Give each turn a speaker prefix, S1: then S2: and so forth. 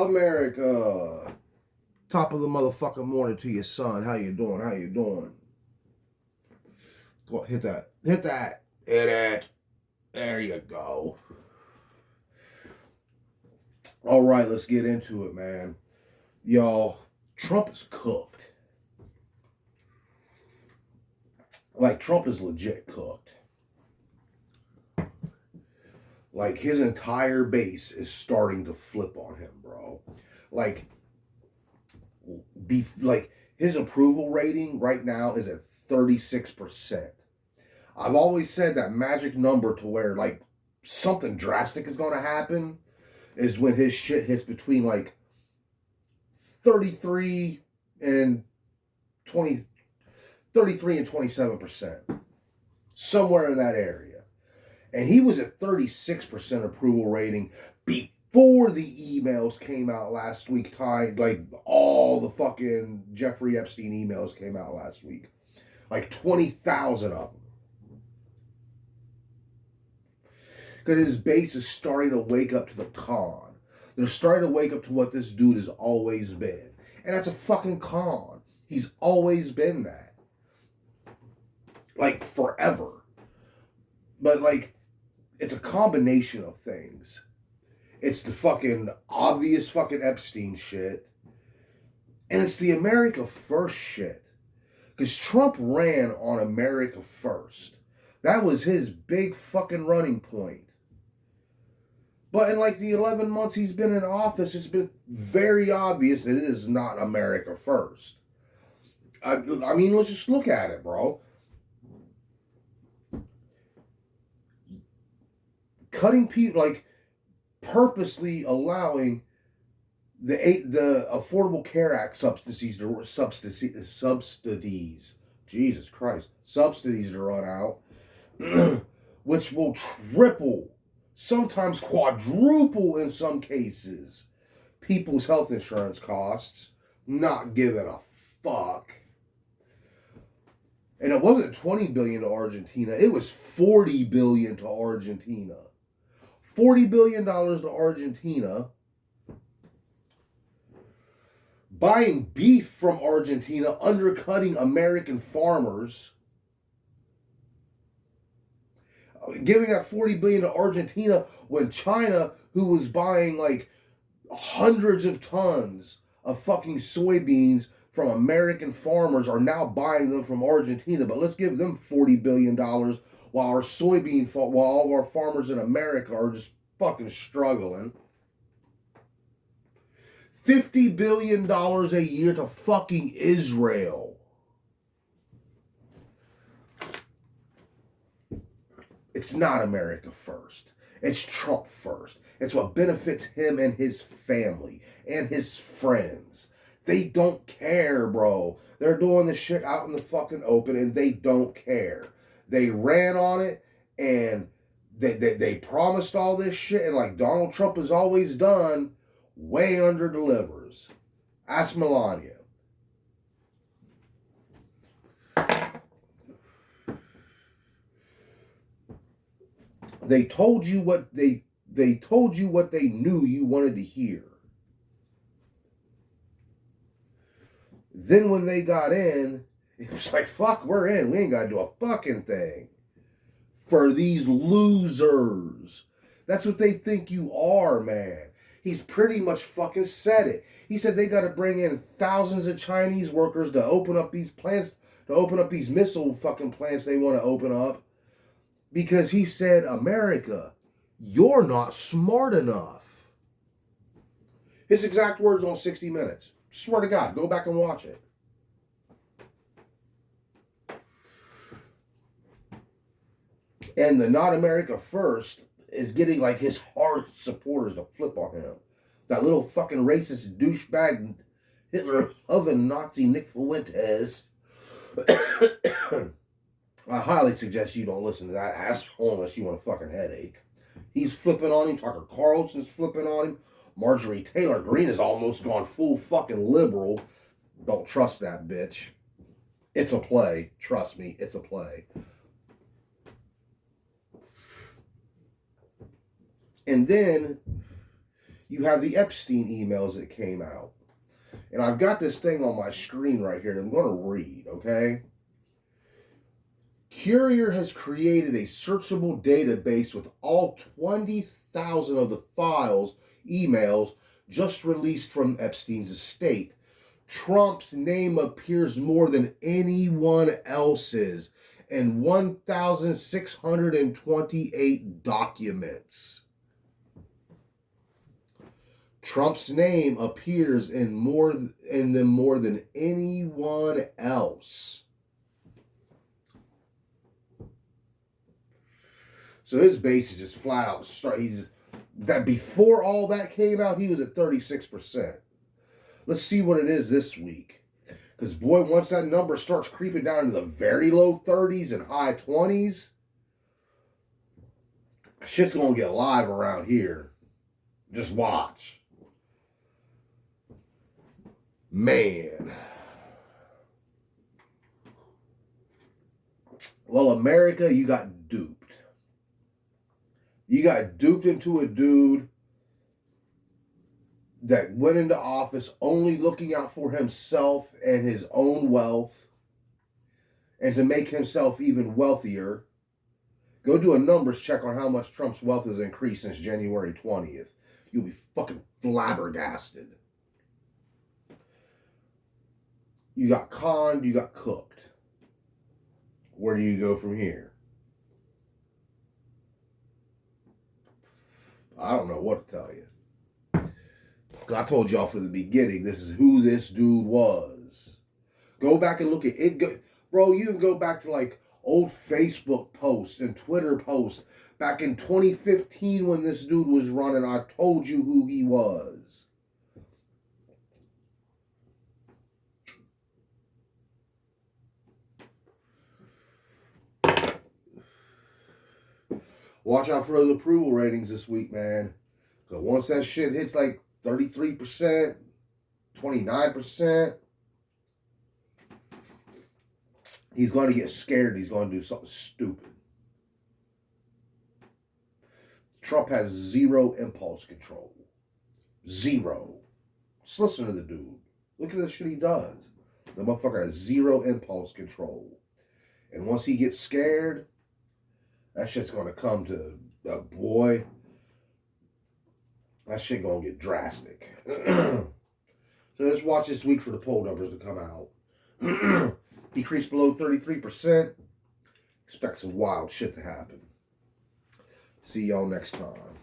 S1: America. Top of the motherfucking morning to your son. How you doing? How you doing? Go hit that. Hit that. Hit it. There you go. All right, let's get into it, man. Y'all, Trump is cooked. Like, Trump is legit cooked. Like, his entire base is starting to flip on him, bro. Like, his approval rating right now is at 36%. I've always said that magic number to where, like, something drastic is going to happen is when his shit hits between, like, 33 and 27%. Somewhere in that area. And he was at 36% approval rating before the emails came out last week. Like, all the fucking Jeffrey Epstein emails came out last week. Like 20,000 of them. Because his base is starting to wake up to the con. They're starting to wake up to what this dude has always been. And that's a fucking con. He's always been that. Like, forever. But, like, it's a combination of things. It's the fucking obvious fucking Epstein shit. And it's the America First shit. Because Trump ran on America First. That was his big fucking running point. But in like the 11 months he's been in office, it's been very obvious that it is not America First. I mean, let's just look at it, bro. Cutting people, like, purposely allowing the Affordable Care Act subsidies, Jesus Christ, subsidies to run out, which will triple, sometimes quadruple in some cases, people's health insurance costs, not giving a fuck. And it wasn't $20 billion to Argentina, it was $40 billion to Argentina. $40 billion to Argentina, buying beef from Argentina, undercutting American farmers, giving that $40 billion to Argentina when China, who was buying like hundreds of tons of fucking soybeans from American farmers, are now buying them from Argentina. But let's give them $40 billion while all of our farmers in America are just fucking struggling. $50 billion a year to fucking Israel. It's not America First. It's Trump first. It's what benefits him and his family and his friends. They don't care, bro. They're doing this shit out in the fucking open and they don't care. They ran on it and they promised all this shit, and like Donald Trump has always done, way under delivers. Ask Melania. They told you what they knew you wanted to hear. Then when they got in, it was like, fuck, we're in. We ain't got to do a fucking thing for these losers. That's what they think you are, man. He's pretty much fucking said it. He said they got to bring in thousands of Chinese workers to open up these plants, to open up these missile fucking plants they want to open up. Because he said, America, you're not smart enough. His exact words on 60 Minutes. Swear to God, go back and watch it. And the Not America First is getting like his hard supporters to flip on him. That little fucking racist douchebag Hitler-loving Nazi Nick Fuentes. I highly suggest you don't listen to that asshole unless you want a fucking headache. He's flipping on him. Tucker Carlson's flipping on him. Marjorie Taylor Greene has almost gone full fucking liberal. Don't trust that bitch. It's a play. Trust me, it's a play. And then You have the Epstein emails that came out. And I've got this thing on my screen right here that I'm going to read, okay? Courier has created a searchable database with all 20,000 of the files, emails, just released from Epstein's estate. Trump's name appears more than anyone else's in 1,628 documents. Trump's name appears in them more than anyone else. So his base is just flat out start. He's that before all that came out, he was at 36%. Let's see what it is this week. Because boy, once that number starts creeping down into the very low 30s and high 20s, shit's gonna get live around here. Just watch. Man. Well, America, you got duped. You got duped into a dude that went into office only looking out for himself and his own wealth and to make himself even wealthier. Go do a numbers check on how much Trump's wealth has increased since January 20th. You'll be fucking flabbergasted. You got conned, you got cooked. Where do you go from here? I don't know what to tell you. I told y'all from the beginning, this is who this dude was. Go back and look at it. Bro, you can go back to like old Facebook posts and Twitter posts back in 2015 when this dude was running. I told you who he was. Watch out for those approval ratings this week, man. Because once that shit hits like 33%, 29%, he's going to get scared. He's going to do something stupid. Trump has zero impulse control. Zero. Just listen to the dude. Look at the shit he does. The motherfucker has zero impulse control. And once he gets scared, that shit's going to come to, boy, that shit going to get drastic. So let's watch this week for the poll numbers to come out. Decrease below 33%. Expect some wild shit to happen. See y'all next time.